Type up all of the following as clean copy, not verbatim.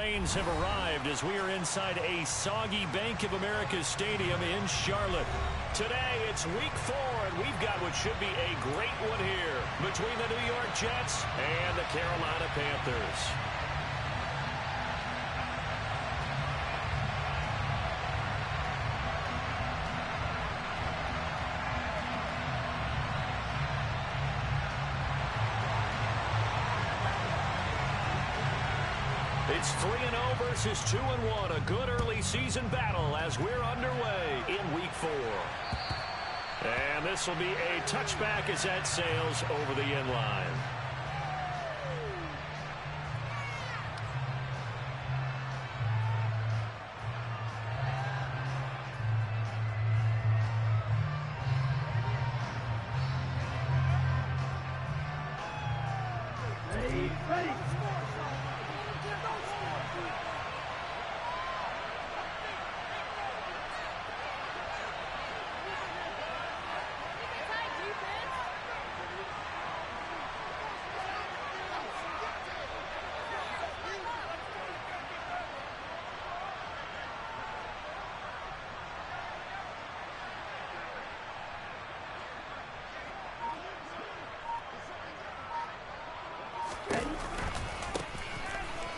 rains have arrived as we are inside a soggy Bank of America Stadium in Charlotte. Today, it's week 4, and we've got what should be a great one here between the New York Jets and the Carolina Panthers. It's 3-0 versus 2-1. A good early season battle as we're underway in week 4. And this will be a touchback as that sails over the end line. Ready.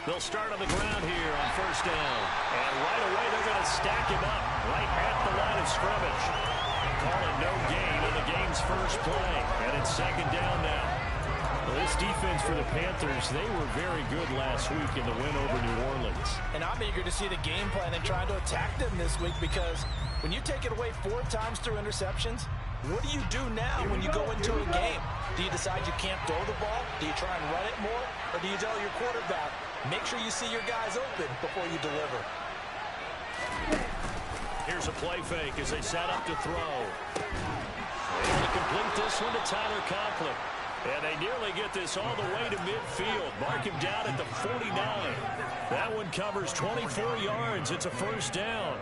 They'll start on the ground here on first down. And right away, they're going to stack him up right at the line of scrimmage. Call it no gain on the game's first play. And it's second down now. Well, this defense for the Panthers, they were very good last week in the win over New Orleans. And I'm eager to see the game plan and trying to attack them this week, because when you take it away 4 times through interceptions, what do you do now when you go into a game? Do you decide you can't throw the ball? Do you try and run it more? Or do you tell your quarterback, make sure you see your guys open before you deliver? Here's a play fake as they set up to throw. Able to complete this one to Tyler Conklin. And they nearly get this all the way to midfield. Mark him down at the 49. That one covers 24 yards. It's a first down.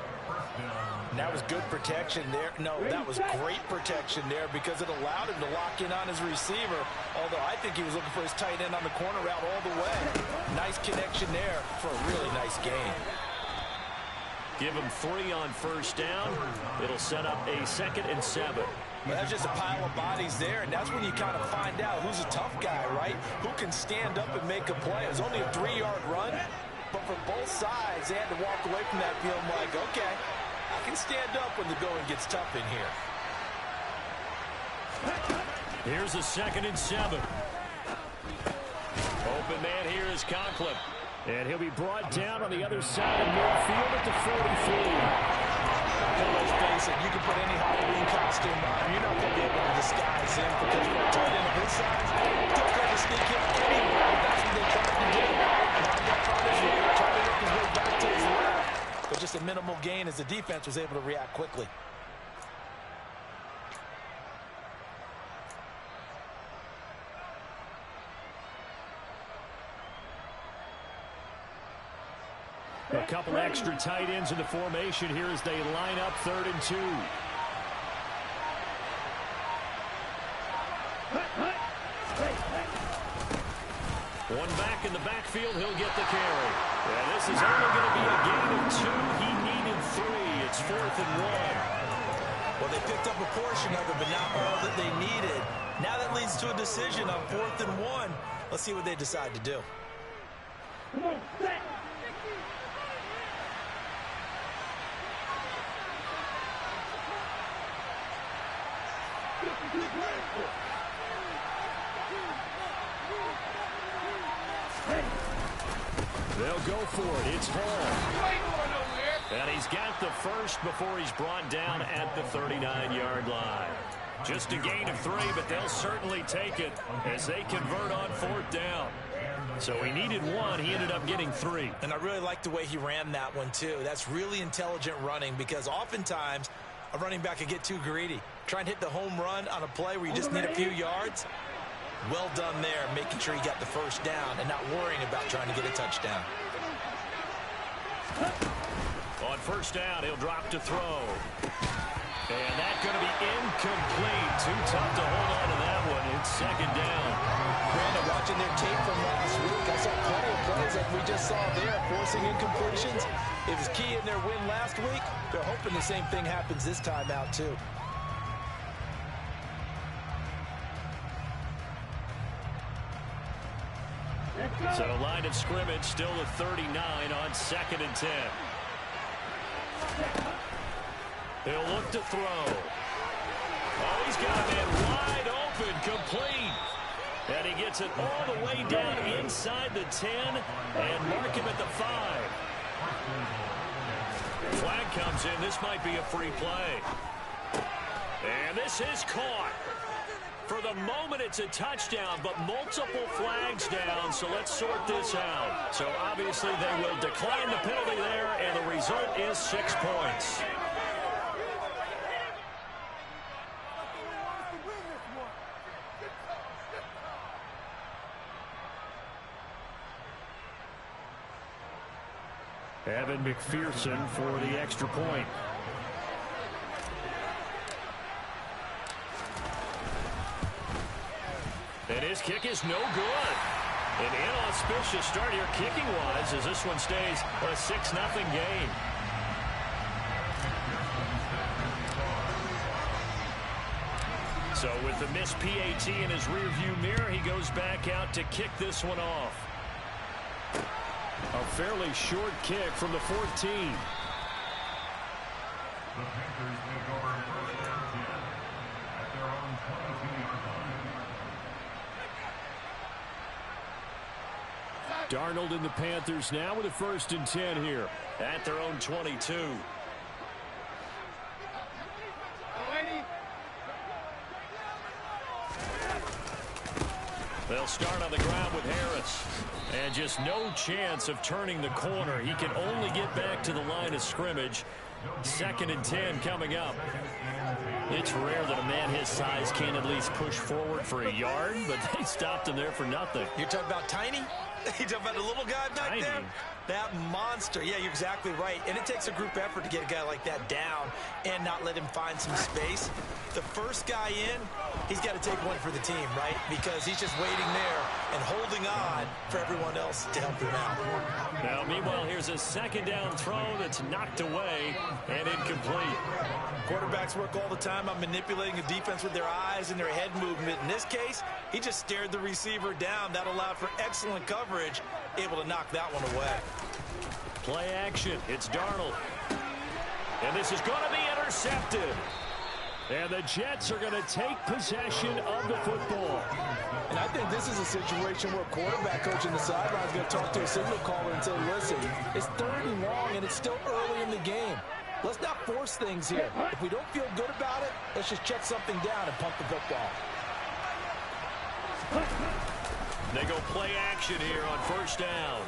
And that was good protection there. No, that was great protection there because it allowed him to lock in on his receiver. Although I think he was looking for his tight end on the corner route all the way. Nice connection there for a really nice gain. Give him 3 on first down. It'll set up a 2nd and 7. Well, that's just a pile of bodies there, and that's when you kind of find out who's a tough guy, right? Who can stand up and make a play. It was only a 3-yard run, but for both sides, they had to walk away from that field like, okay, I can stand up when the going gets tough in here. Here's a 2nd and 7. Open man here is Conklin. And he'll be brought down on the other side of midfield at the 43. Let's face it, you can put any Halloween costume on. You're not going to be able to disguise him, because for a tight end of his size, they're going to sneak him anywhere. That's what they tried to do. Trying to work his way back to his left. But just a minimal gain as the defense was able to react quickly. A couple extra tight ends in the formation here as they line up 3rd and 2. One back in the backfield, he'll get the carry. And this is only going to be a gain of 2. He needed 3. It's 4th and 1. Well, they picked up a portion of it, but not all that they needed. Now that leads to a decision on 4th and 1. Let's see what they decide to do. Come on, set. They'll go for it. It's Hall. And he's got the first before he's brought down at the 39-yard line. Just a gain of 3, but they'll certainly take it as they convert on 4th down. So he needed 1. He ended up getting 3. And I really like the way he ran that one, too. That's really intelligent running, because oftentimes a running back can get too greedy. Try and hit the home run on a play where you just need a few yards. Well done there, making sure he got the first down and not worrying about trying to get a touchdown. On first down, he'll drop to throw. And that's going to be incomplete. Too tough to hold on to that one. second down. Brandon, watching their tape from last week, I saw plenty of plays like we just saw there, forcing incompletions. It was key in their win last week. They're hoping the same thing happens this time out, too. So line of scrimmage still at 39 on 2nd and 10. He'll look to throw. Oh, he's got a man wide open, complete. And he gets it all the way down inside the 10 and mark him at the 5. Flag comes in. This might be a free play. And this is caught. For the moment, it's a touchdown, but multiple flags down, so let's sort this out. So obviously they will decline the penalty there, and the result is 6 points. Evan McPherson for the extra point. And his kick is no good. An inauspicious start here kicking-wise as this one stays a 6-0 game. So with the missed PAT in his rearview mirror, he goes back out to kick this one off. A fairly short kick from the 14. The Panthers take over first and 10 at their own 22-yard line. Darnold and the Panthers now with a 1st and 10 here at their own 22. They'll start on the ground with Harris. And just no chance of turning the corner. He can only get back to the line of scrimmage. 2nd and 10 coming up. It's rare that a man his size can at least push forward for a yard, but they stopped him there for nothing. You're talking about tiny? You're talking about a little guy back Tiny. there? That monster. Yeah, you're exactly right. And it takes a group effort to get a guy like that down and not let him find some space. The first guy in, he's got to take one for the team, right? Because he's just waiting there and holding on for everyone else to help him out. Now, meanwhile, here's a 2nd down throw that's knocked away and incomplete. Quarterbacks work all the time on manipulating a defense with their eyes and their head movement. In this case, he just stared the receiver down. That allowed for excellent coverage, able to knock that one away. Play action. It's Darnold. And this is going to be intercepted. And the Jets are going to take possession of the football. And I think this is a situation where quarterback coach in the sideline is going to talk to a signal caller and say, listen, it's 3rd and long and it's still early in the game. Let's not force things here. If we don't feel good about it, let's just check something down and pump the football. They go play action here on 1st down.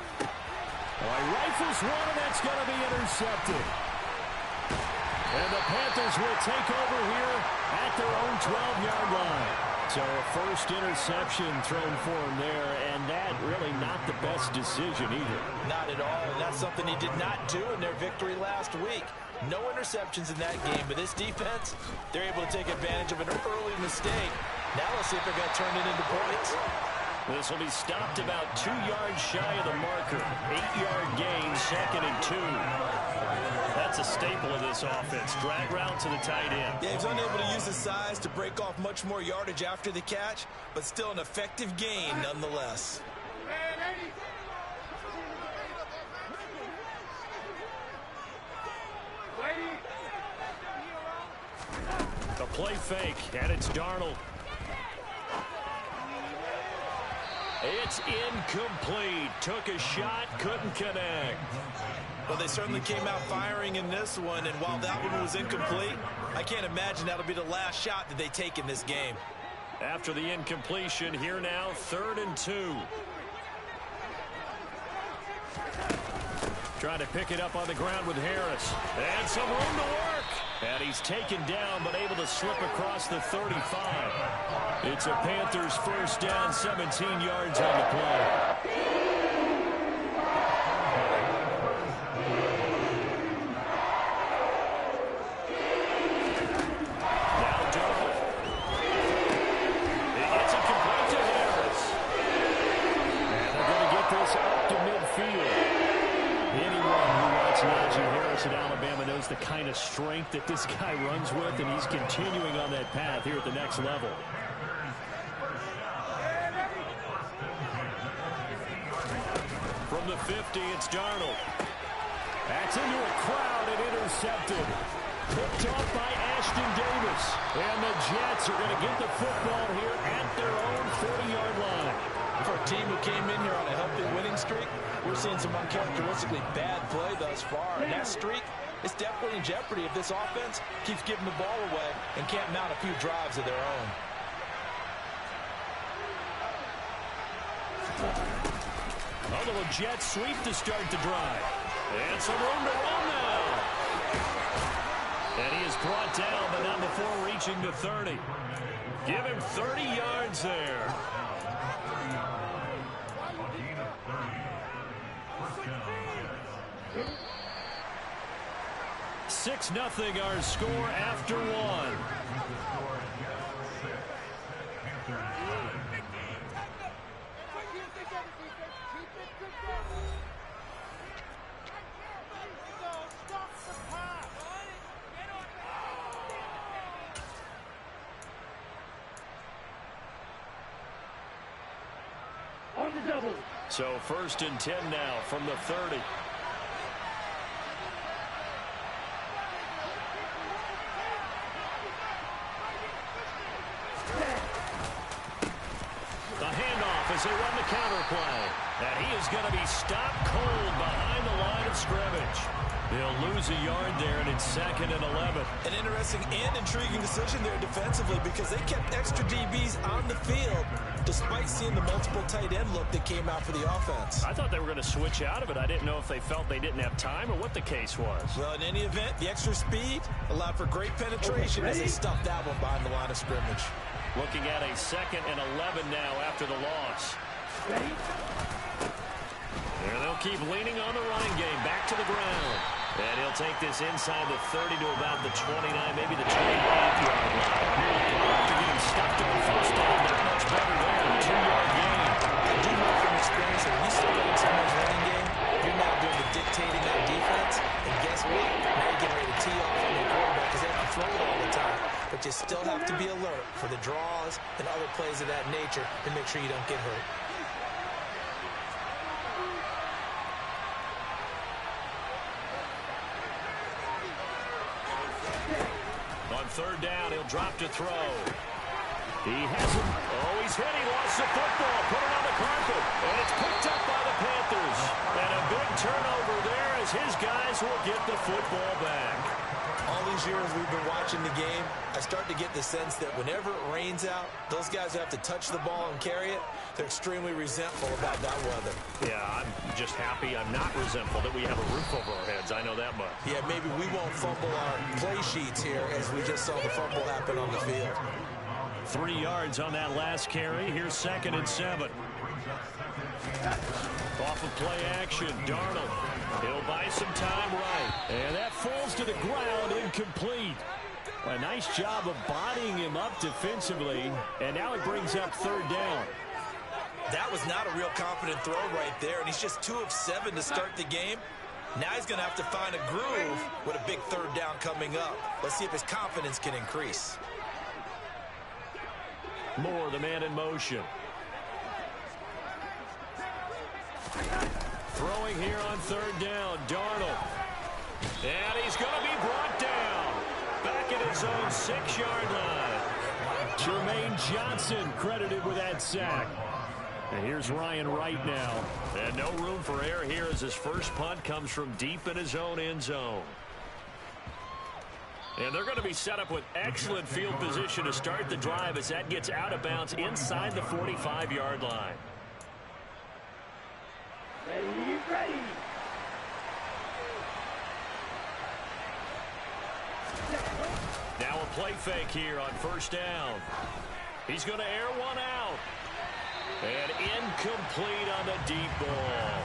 Rifles one, and that's going to be intercepted. And the Panthers will take over here at their own 12-yard line. So a 1st interception thrown for him there, and that really not the best decision either. Not at all, and that's something he did not do in their victory last week. No interceptions in that game, but this defense, they're able to take advantage of an early mistake. Now let's see if they're going to turn it into points. This will be stopped about 2 yards shy of the marker. 8-yard gain, 2nd and 2. That's a staple of this offense. Drag route to the tight end. Yeah, he's unable to use his size to break off much more yardage after the catch, but still an effective gain nonetheless. A play fake, and it's Darnold. It's incomplete. Took a shot, couldn't connect. Well, they certainly came out firing in this one, and while that one was incomplete, I can't imagine that'll be the last shot that they take in this game. After the incompletion, here now, 3rd and 2. Trying to pick it up on the ground with Harris. And some room to work. And he's taken down, but able to slip across the 35. It's a Panthers 1st down, 17 yards on the play. Now Darnold. He gets it strength that this guy runs with, and he's continuing on that path here at the next level. From the 50, it's Darnold. That's into a crowd and intercepted. Picked off by Ashton Davis. And the Jets are going to get the football here at their own 40-yard line. For a team who came in here on a healthy winning streak, we're seeing some uncharacteristically bad play thus far. And that streak is definitely in jeopardy if this offense keeps giving the ball away and can't mount a few drives of their own. Oh, the Jets sweep to start the drive. And some room to run now. And he is brought down, but not before reaching the 30. Give him 30 yards there. 6-0 our score after one. On the double. So 1st and 10 now from the 30. The handoff as they run the counter play. And he is going to be stopped cold behind the line of scrimmage. They'll lose a yard there, and it's 2nd and 11. An interesting and intriguing decision there defensively because they kept extra DBs on the field despite seeing the multiple tight end look that came out for the offense. I thought they were going to switch out of it. I didn't know if they felt they didn't have time or what the case was. Well, in any event, the extra speed allowed for great penetration as they stuffed that one behind the line of scrimmage. Looking at a 2nd and 11 now after the loss. Ready. And they'll keep leaning on the running game. Back to the ground. And he'll take this inside the 30 to about the 29, maybe the 28-yard line. After getting stopped on 1st down, not much better there. 2-yard gain. I do know from experience that when you start running someone's running game, you're now doing the dictating on defense. And guess what? Now you're getting ready to tee off on your quarterback because they have to throw it all the time. But you still have to be alert for the draws and other plays of that nature to make sure you don't get hurt. On 3rd down, he'll drop to throw. He hasn't. Oh, he's hit. He lost the football. Put it on the carpet. And it's picked up by the Panthers. And a big turnover there as his guys will get the football back. All these years we've been watching the game, I start to get the sense that whenever it rains out, those guys who have to touch the ball and carry it, they're extremely resentful about that weather. Yeah, I'm just happy I'm not resentful that we have a roof over our heads. I know that much. Yeah, maybe we won't fumble our play sheets here as we just saw the fumble happen on the field. 3 yards on that last carry. Here's 2nd and 7. Off of play action, Darnold. He'll buy some time right. And that falls to the ground, incomplete. A nice job of bodying him up defensively. And now it brings up 3rd down. That was not a real confident throw right there, and he's just 2 of 7 to start the game. Now he's going to have to find a groove with a big 3rd down coming up. Let's see if his confidence can increase. Moore, the man in motion. Throwing here on 3rd down, Darnold. And he's going to be brought down. Back at his own 6-yard line. Jermaine Johnson credited with that sack. And here's Ryan Wright now. And no room for error here as his first punt comes from deep in his own end zone. And they're going to be set up with excellent field position to start the drive as that gets out of bounds inside the 45-yard line. Ready, ready. Now a play fake here on 1st down. He's going to air one out. And incomplete on the deep ball.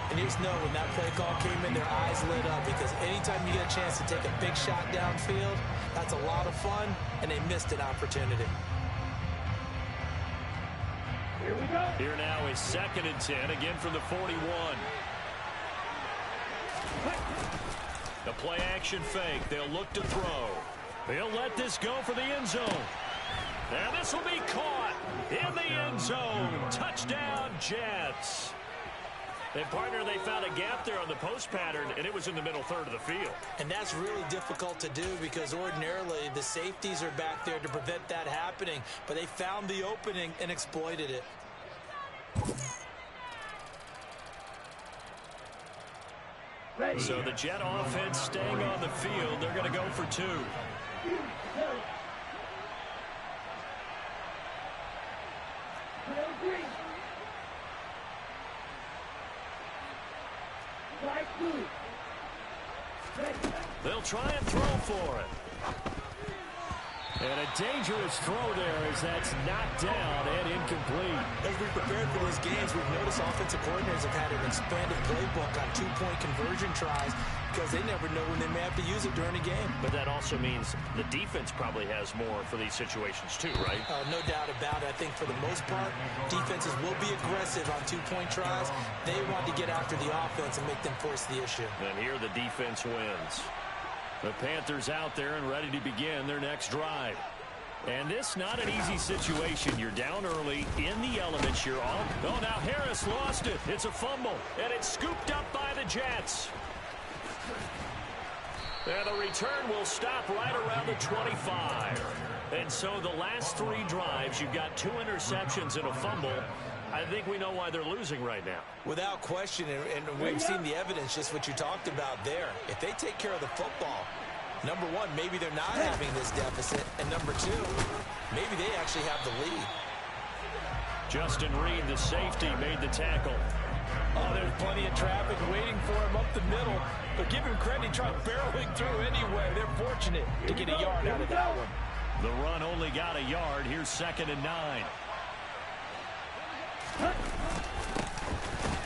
And you just know when that play call came in, their eyes lit up because anytime you get a chance to take a big shot downfield, that's a lot of fun, and they missed an opportunity. Here we go. Here now is 2nd and 10, again from the 41. The play action fake. They'll look to throw. He'll let this go for the end zone. And this will be caught in the end zone. Touchdown, Jets. And, partner, they found a gap there on the post pattern, and it was in the middle third of the field. And that's really difficult to do because ordinarily the safeties are back there to prevent that happening. But they found the opening and exploited it. Ready. So the Jet offense staying on the field. They're going to go for 2. They'll try and throw for it. And a dangerous throw there as that's knocked down and incomplete. As we prepared for these games, we've noticed offensive coordinators have had an expanded playbook on 2-point conversion tries because they never know when they may have to use it during a game. But that also means the defense probably has more for these situations too, right? No doubt about it. I think for the most part, defenses will be aggressive on 2-point tries. They want to get after the offense and make them force the issue. And here the defense wins. The Panthers out there and ready to begin their next drive. And this not an easy situation. You're down early in the elements. You're on. Oh, now Harris lost it. It's a fumble. And it's scooped up by the Jets. And the return will stop right around the 25. And so the last 3 drives, you've got 2 interceptions and a fumble. I think we know why they're losing right now. Without question, and we've seen the evidence, just what you talked about there. If they take care of the football, number 1, maybe they're not having this deficit. And number 2, maybe they actually have the lead. Justin Reed, the safety, made the tackle. Oh, there's plenty of traffic waiting for him up the middle. But give him credit, he tried barreling through anyway. They're fortunate to get a yard out of that one. The run only got a yard. Here's 2nd and 9. And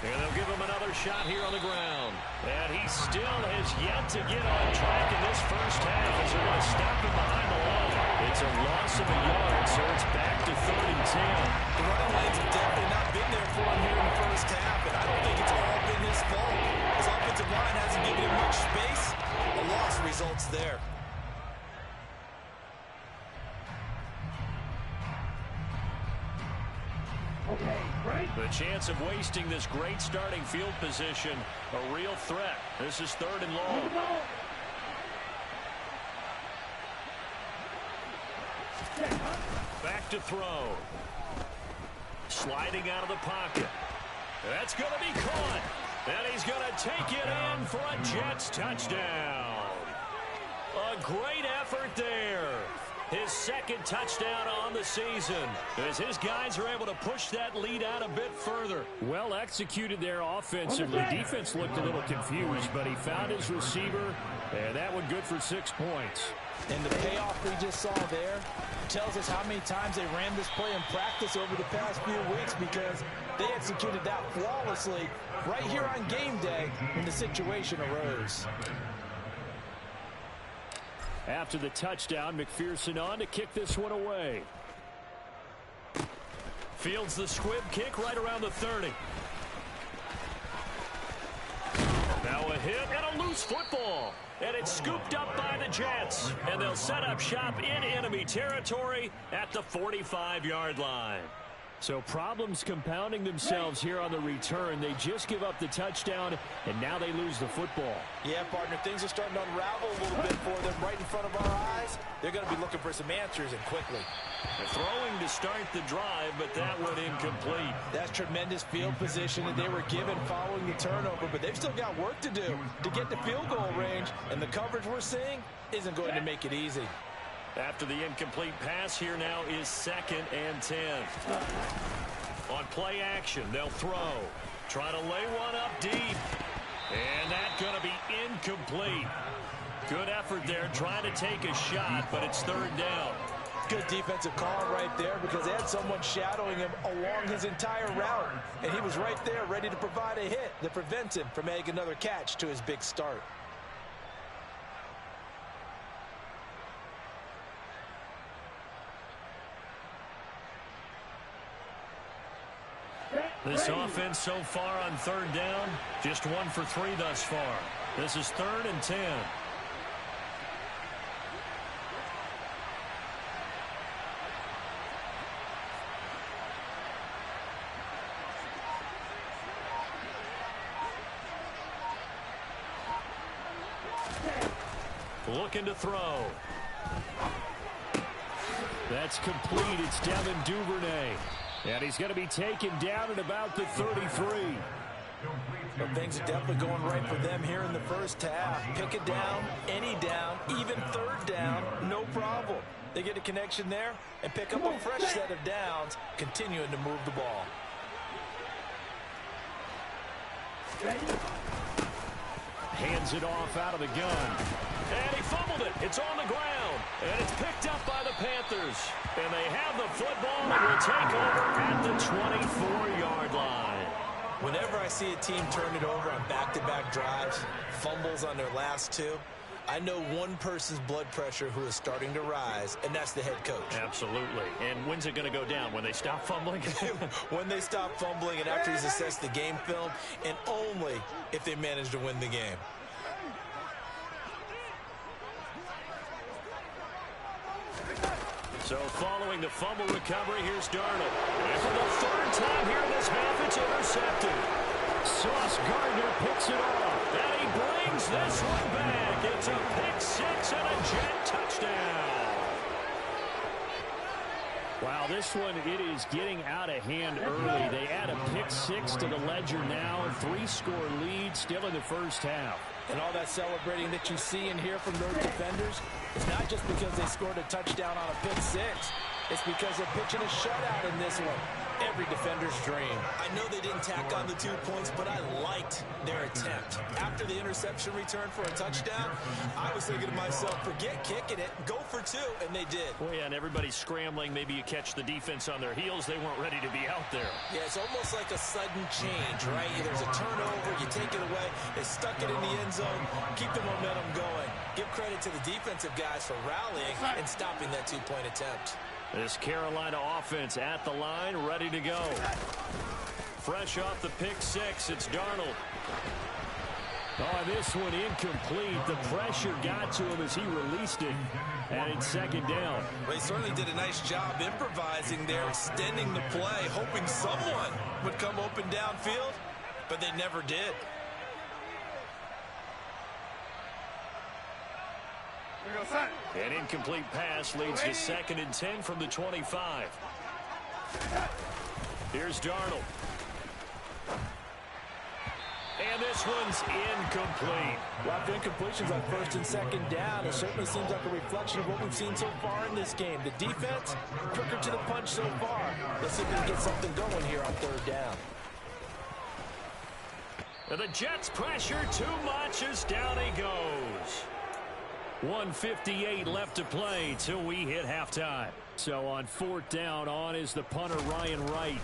they'll give him another shot here on the ground. And he still has yet to get on track in this first half as they're going to stop him behind the line. It's a loss of a yard, so it's back to 3rd and 10. The running lanes have definitely not been there for him here in the first half, and I don't think it's all been his fault. His offensive line hasn't given him much space. A loss results there. The chance of wasting this great starting field position, a real threat. This is 3rd and long. Back to throw. Sliding out of the pocket. That's going to be caught. And he's going to take it in for a Jets touchdown. A great effort there. His 2nd touchdown on the season as his guys are able to push that lead out a bit further. Well executed there offensively. Defense looked a little confused, but he found his receiver, and that one good for 6 points. And the payoff we just saw there tells us how many times they ran this play in practice over the past few weeks because they executed that flawlessly right here on game day when the situation arose. After the touchdown, McPherson on to kick this one away. Fields the squib kick right around the 30. Now a hit and a loose football. And it's scooped up by the Jets. And they'll set up shop in enemy territory at the 45-yard line. So problems compounding themselves here on the return. They just give up the touchdown, and now they lose the football. Yeah, partner, things are starting to unravel a little bit for them right in front of our eyes. They're going to be looking for some answers, and quickly. They're throwing to start the drive, but that went incomplete. That's tremendous field position that they were given following the turnover, but they've still got work to do to get to field goal range, and the coverage we're seeing isn't going to make it easy. After the incomplete pass, here now is 2nd and 10. On play action, they'll throw. Try to lay one up deep. And that's going to be incomplete. Good effort there trying to take a shot, but it's 3rd down. Good defensive call right there because they had someone shadowing him along his entire route. And he was right there ready to provide a hit that prevents him from making another catch to his big start. This offense so far on 3rd down, just 1 for 3 thus far. This is 3rd and 10. Looking to throw. That's complete. It's Devin Duvernay. And he's going to be taken down at about the 33. Well, things are definitely going right for them here in the first half. Pick it down, any down, even 3rd down, no problem. They get a connection there and pick up a fresh set of downs, continuing to move the ball. Hands it off out of the gun. And he fumbled it. It's on the ground. And it's picked up by the Panthers. And they have the football and will take over at the 24-yard line. Whenever I see a team turn it over on back-to-back drives, fumbles on their last 2, I know one person's blood pressure who is starting to rise, and that's the head coach. Absolutely. And when's it going to go down? When they stop fumbling? When they stop fumbling and after he's assessed the game film, and only if they manage to win the game. So following the fumble recovery, here's Darnold. And for the 3rd time here in this half, it's intercepted. Sauce Gardner picks it off. And he brings this one back. It's a pick 6 and a Jet touchdown. Wow, this one, it is getting out of hand early. They add a pick 6 to the ledger now. 3-score lead still in the first half. And all that celebrating that you see and hear from those defenders, it's not just because they scored a touchdown on a pick 6. It's because they're pitching a shutout in this one. Every defender's dream. I know they didn't tack on the 2 points, but I liked their attempt. After the interception return for a touchdown, I was thinking to myself, forget kicking it, go for 2, and they did. Well, yeah, and everybody's scrambling. Maybe you catch the defense on their heels. They weren't ready to be out there. Yeah, it's almost like a sudden change, right? There's a turnover, you take it away, they stuck it in the end zone, keep the momentum going. Give credit to the defensive guys for rallying and stopping that 2-point attempt. This Carolina offense at the line, ready to go. Fresh off the pick 6, it's Darnold. Oh, this one incomplete. The pressure got to him as he released it. And it's 2nd down. Well, he certainly did a nice job improvising there, extending the play, hoping someone would come open downfield, but they never did. An incomplete pass leads to 2nd and 10 from the 25. Here's Darnold. And this one's incomplete. Lots of incompletions on 1st and 2nd down. It certainly seems like a reflection of what we've seen so far in this game. The defense, quicker to the punch so far. Let's see if we can get something going here on 3rd down. And the Jets pressure too much as down he goes. 1:58 left to play till we hit halftime. So on 4th down, on is the punter Ryan Wright.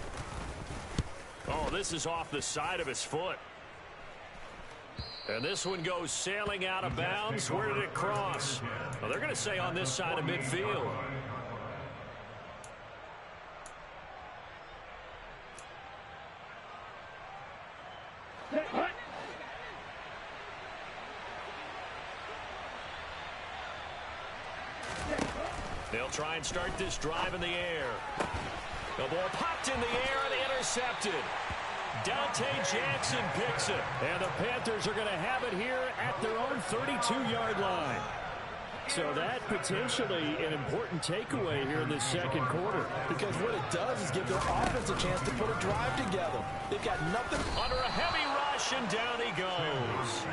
Oh, this is off the side of his foot. And this one goes sailing out of bounds. Where did it cross? Well, they're going to say on this side of midfield. They'll try and start this drive in the air. The ball popped in the air and intercepted. Dante Jackson picks it. And the Panthers are going to have it here at their own 32-yard line. So that potentially an important takeaway here in this 2nd quarter. Because what it does is give their offense a chance to put a drive together. They've got nothing. Under a heavy rush, and down he goes.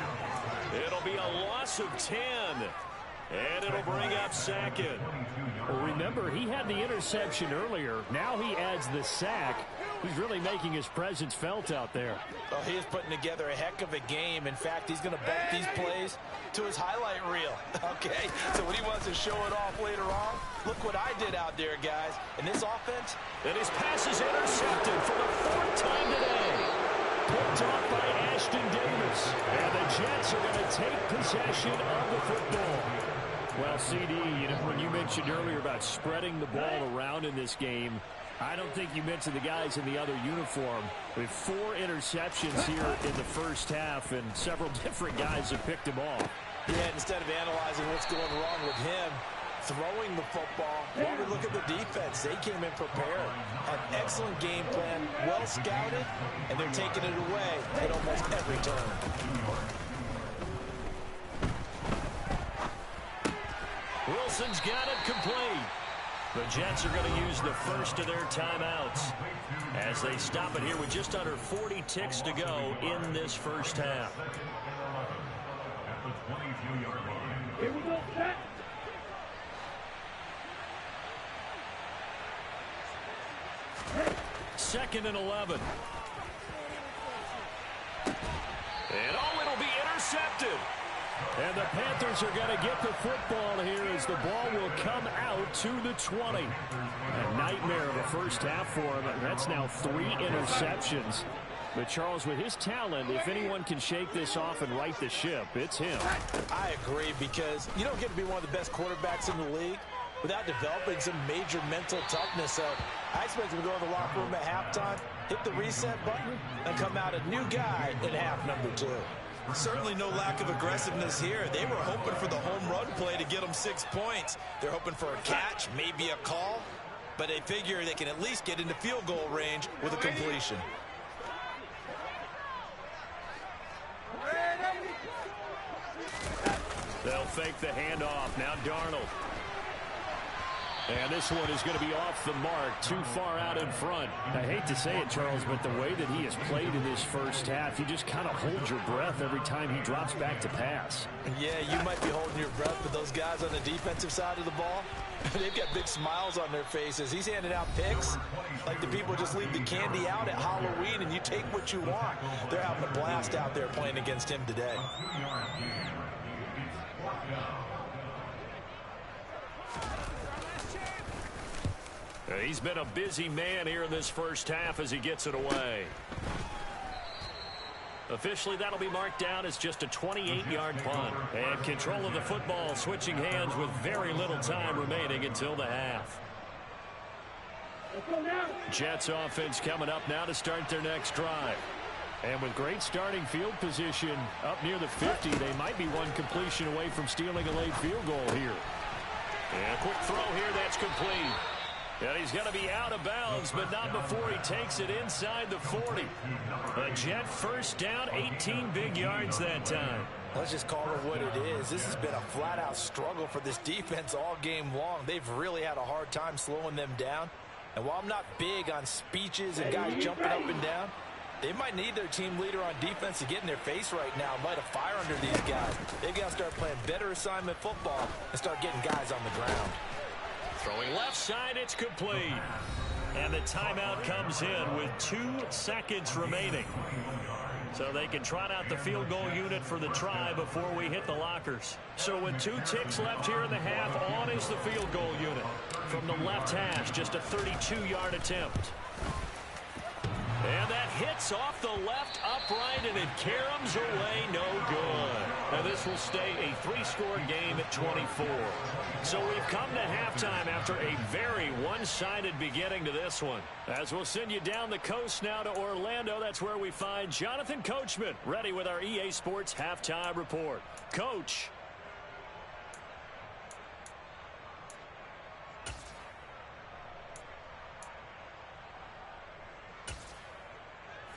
It'll be a loss of 10. And it'll bring up 2nd. Well, remember, he had the interception earlier. Now he adds the sack. He's really making his presence felt out there. Oh, he is putting together a heck of a game. In fact, he's going to bump these plays to his highlight reel. Okay, so when he wants to show it off later on, look what I did out there, guys. And this offense. And his pass is intercepted for the 4th time today. Picked off by Ashton Davis. And the Jets are going to take possession of the football. Well, CD, when you mentioned earlier about spreading the ball around in this game, I don't think you mentioned the guys in the other uniform. With 4 interceptions here in the first half, and several different guys have picked them off. Yeah, instead of analyzing what's going wrong with him, throwing the football, while we look at the defense, they came in prepared, had an excellent game plan, well scouted, and they're taking it away at almost every turn. Wilson's got it complete. The Jets are going to use the first of their timeouts as they stop it here with just under 40 ticks to go in this first half. Here we go, set. Second and 11. And it'll be intercepted. And the Panthers are going to get the football here as the ball will come out to the 20. A nightmare of a first half for him. That's now 3 interceptions. But Charles, with his talent, if anyone can shake this off and right the ship, it's him. I agree, because you don't get to be one of the best quarterbacks in the league without developing some major mental toughness. So I expect him to go in the locker room at halftime, hit the reset button, and come out a new guy in half number 2. Certainly no lack of aggressiveness here. They were hoping for the home run play to get them 6 points. They're hoping for a catch, maybe a call, but they figure they can at least get into field goal range with a completion. They'll fake the handoff. Now Darnold. And this one is going to be off the mark, too far out in front. I hate to say it, Charles, but the way that he has played in this first half, you just kind of hold your breath every time he drops back to pass. Yeah, you might be holding your breath, but those guys on the defensive side of the ball, they've got big smiles on their faces. He's handing out picks like the people just leave the candy out at Halloween and you take what you want. They're having a blast out there playing against him today. He's been a busy man here in this first half as he gets it away. Officially, that'll be marked down as just a 28-yard punt. And control of the football switching hands with very little time remaining until the half. Jets offense coming up now to start their next drive. And with great starting field position up near the 50, they might be one completion away from stealing a late field goal here. And a quick throw here that's complete. And he's going to be out of bounds, but not before he takes it inside the 40. A Jet first down, 18 big yards that time. Let's just call it what it is. This has been a flat-out struggle for this defense all game long. They've really had a hard time slowing them down. And while I'm not big on speeches and guys jumping up and down, they might need their team leader on defense to get in their face right now and light a fire under these guys. They've got to start playing better assignment football and start getting guys on the ground. Throwing left side, it's complete. And the timeout comes in with 2 seconds remaining. So they can trot out the field goal unit for the try before we hit the lockers. So with 2 ticks left here in the half, on is the field goal unit. From the left hash, just a 32-yard attempt. And that hits off the left upright, and it caroms away, no good. And this will stay a 3-score game at 24. So we've come to halftime after a very one-sided beginning to this one. As we'll send you down the coast now to Orlando, that's where we find Jonathan Coachman, ready with our EA Sports Halftime Report. Coach.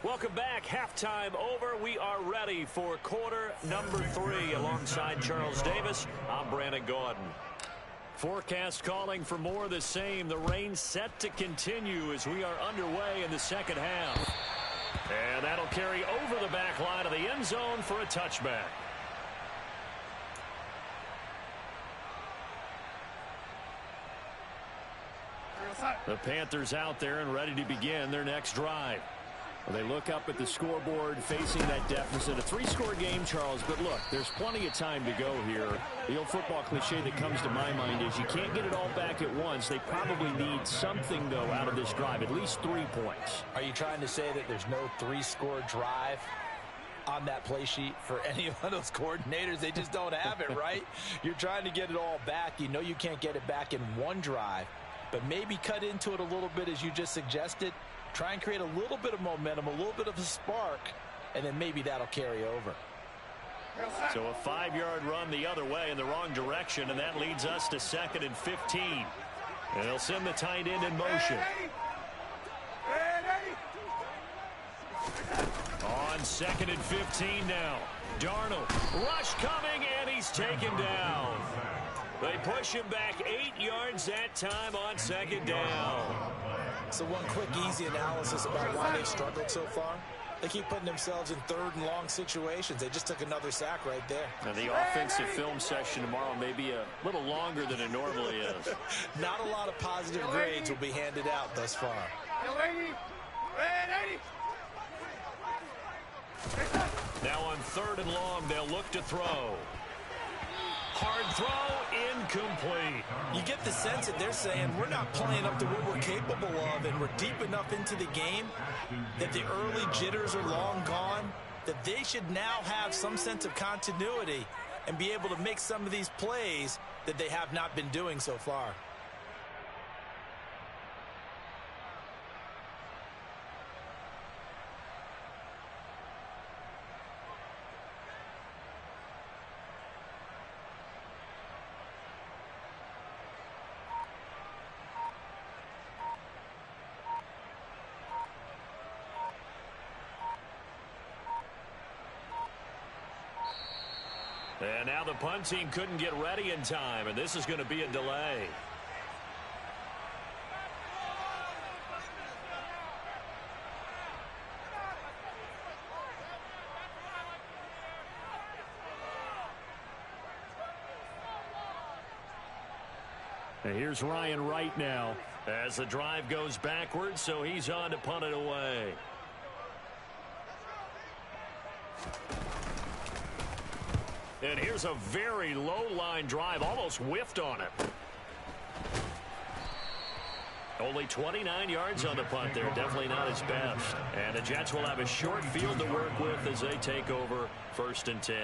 Welcome back. Halftime over. We are ready for quarter number 3. Alongside Charles Davis, I'm Brandon Gordon. Forecast calling for more of the same. The rain set to continue as we are underway in the second half. And that'll carry over the back line of the end zone for a touchback. The Panthers out there and ready to begin their next drive. Well, they look up at the scoreboard facing that deficit. A 3-score game, Charles, but look, there's plenty of time to go here. The old football cliche that comes to my mind is you can't get it all back at once. They probably need something, though, out of this drive, at least 3 points. Are you trying to say that there's no 3-score drive? on that play sheet for any of those coordinators. They just don't have it, right? You're trying to get it all back. You know you can't get it back in one drive, but maybe cut into it a little bit as you just suggested. Try and create a little bit of momentum, a little bit of a spark, and then maybe that'll carry over. So a 5-yard run the other way in the wrong direction, and that leads us to 2nd and 15. And they'll send the tight end in motion. On 2nd and 15 now. Darnold, rush coming, and he's taken down. They push him back 8 yards that time on 2nd down. So one quick, easy analysis about why they've struggled so far. They keep putting themselves in 3rd and long situations. They just took another sack right there. Now the offensive film session tomorrow may be a little longer than it normally is. Not a lot of positive grades will be handed out thus far. Now on 3rd and long, they'll look to throw. Hard throw, incomplete. You get the sense that they're saying we're not playing up to what we're capable of, and we're deep enough into the game that the early jitters are long gone, that they should now have some sense of continuity and be able to make some of these plays that they have not been doing so far. And now the punt team couldn't get ready in time, and this is going to be a delay. And here's Ryan Wright now as the drive goes backwards, so he's on to punt it away. And here's a very low-line drive, almost whiffed on it. Only 29 yards on the punt there, definitely not his best. And the Jets will have a short field to work with as they take over 1st and 10.